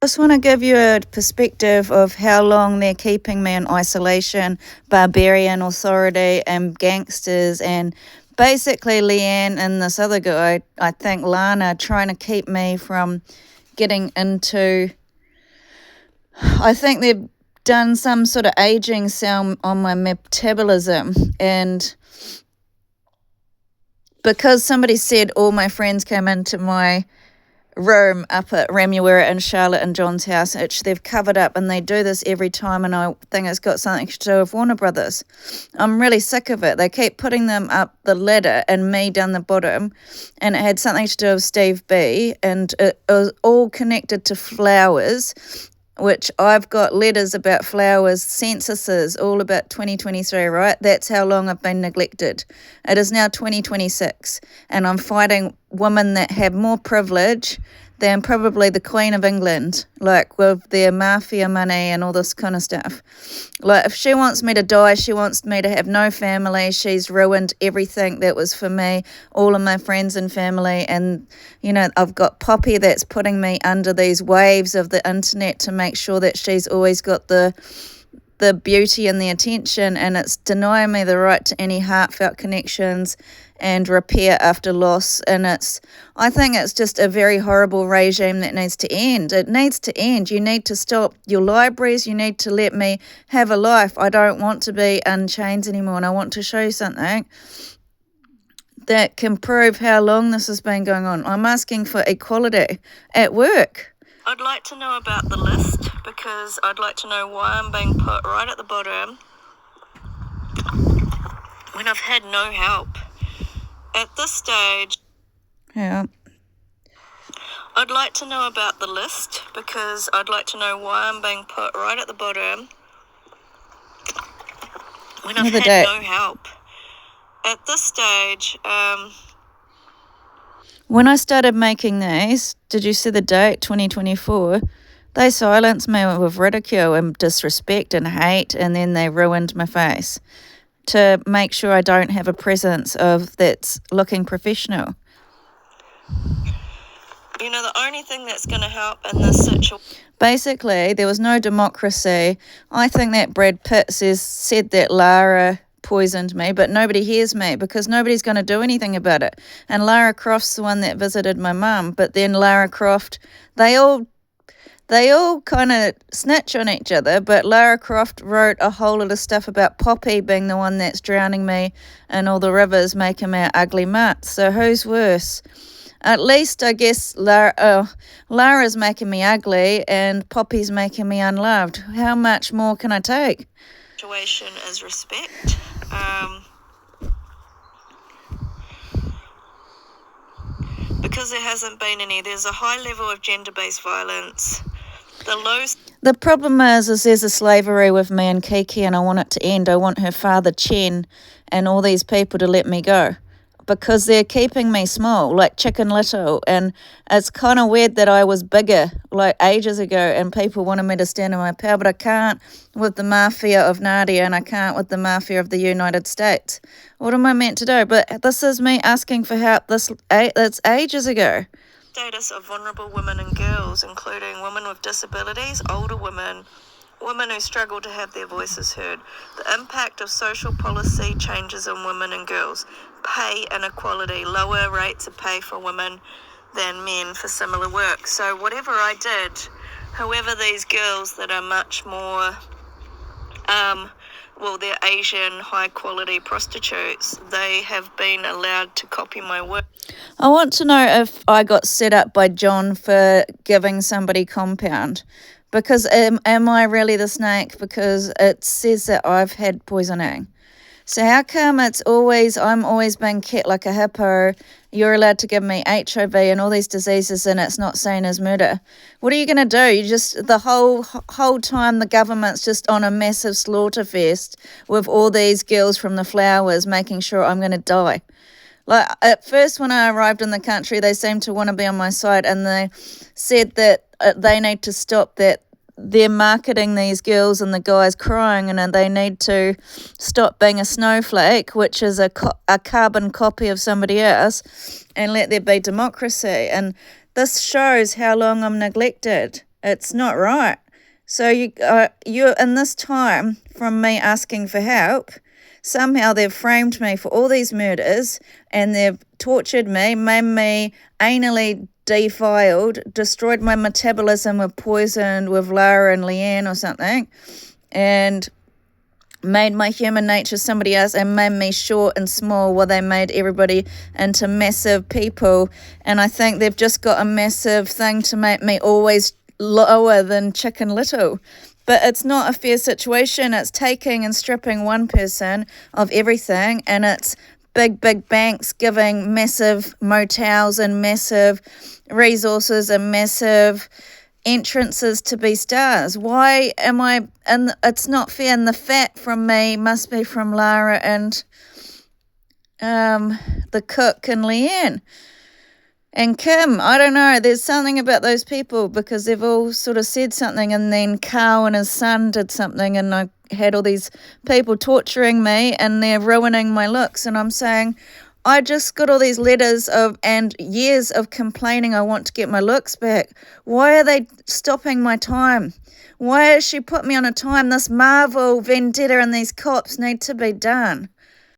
Just want to give you a perspective of how long they're keeping me in isolation, barbarian authority and gangsters, and basically Leanne and this other guy, I think Lana, trying to keep me from getting into. I think they've done some sort of aging cell on my metabolism, and because somebody said all my friends came into my room up at Remuera and Charlotte and John's house, which they've covered up, and they do this every time, and I think it's got something to do with Warner Brothers. I'm really sick of it. They keep putting them up the ladder and me down the bottom, and it had something to do with Steve B, and it was all connected to flowers, which I've got letters about flowers, censuses, all about 2023, right? That's how long I've been neglected. It is now 2026, and I'm fighting women that have more privilege than probably the Queen of England, like with their mafia money and all this kind of stuff. Like, if she wants me to die, she wants me to have no family. She's ruined everything that was for me, all of my friends and family. And, you know, I've got Poppy that's putting me under these waves of the internet to make sure that she's always got the beauty and the attention, and it's denying me the right to any heartfelt connections and repair after loss. And I think it's just a very horrible regime that needs to end. It needs to end. You need to stop your libraries. You need to let me have a life. I don't want to be in chains anymore, and I want to show you something that can prove how long this has been going on. I'm asking for equality at work. I'd like to know about the list, because I'd like to know why I'm being put right at the bottom when I've had no help. At this stage, yeah, I'd like to know about the list, because I'd like to know why I'm being put right at the bottom when I've had no help. At this stage, when I started making these, did you see the date, 2024? They silenced me with ridicule and disrespect and hate, and then they ruined my face to make sure I don't have a presence of that's looking professional. You know, the only thing that's going to help in this situation... Basically, there was no democracy. I think that Brad Pitt said that Lara poisoned me, but nobody hears me because nobody's going to do anything about it. And Lara Croft's the one that visited my mum, but then Lara Croft, they all kind of snitch on each other, but Lara Croft wrote a whole lot of stuff about Poppy being the one that's drowning me in all the rivers, making me an ugly mutt. So who's worse? At least I guess Lara's making me ugly and Poppy's making me unloved. How much more can I take? Situation is respect. Because there hasn't been any. There's a high level of gender-based violence. The problem is there's a slavery with me and Kiki, and I want it to end. I want her father, Chen, and all these people to let me go because they're keeping me small, like Chicken Little. And it's kind of weird that I was bigger, like ages ago, and people wanted me to stand in my power, but I can't with the mafia of Nadia, and I can't with the mafia of the United States. What am I meant to do? But this is me asking for help. That's ages ago. Status of vulnerable women and girls, including women with disabilities, older women, women who struggle to have their voices heard, the impact of social policy changes on women and girls, pay inequality, lower rates of pay for women than men for similar work. So whatever I did, however, these girls that are much more they're Asian high-quality prostitutes, they have been allowed to copy my work. I want to know if I got set up by John for giving somebody compound. Because am I really the snake? Because it says that I've had poisoning. So how come I'm always being kept like a hippo, you're allowed to give me HIV and all these diseases and it's not seen as murder? What are you going to do? You just, the whole time the government's just on a massive slaughter fest with all these girls from the flowers making sure I'm going to die. Like at first when I arrived in the country, they seemed to want to be on my side, and they said that they need to stop that. They're marketing these girls and the guys crying, and they need to stop being a snowflake, which is a carbon copy of somebody else, and let there be democracy. And this shows how long I'm neglected. It's not right. So you in this time from me asking for help, somehow they've framed me for all these murders, and they've tortured me, made me anally defiled, destroyed my metabolism with poisoned with Lara and Leanne or something, and made my human nature somebody else, and made me short and small while they made everybody into massive people. And I think they've just got a massive thing to make me always lower than Chicken Little. But it's not a fair situation. It's taking and stripping one person of everything, and it's big banks giving massive motels and massive resources and massive entrances to be stars. Why am I? And it's not fair. And the fat from me must be from Lara and the cook and Leanne and Kim. I don't know. There's something about those people, because they've all sort of said something, and then Carl and his son did something, and I had all these people torturing me, and they're ruining my looks. And I'm saying, I just got all these letters of and years of complaining I want to get my looks back. Why are they stopping my time? Why has she put me on a time? This Marvel vendetta and these cops need to be done.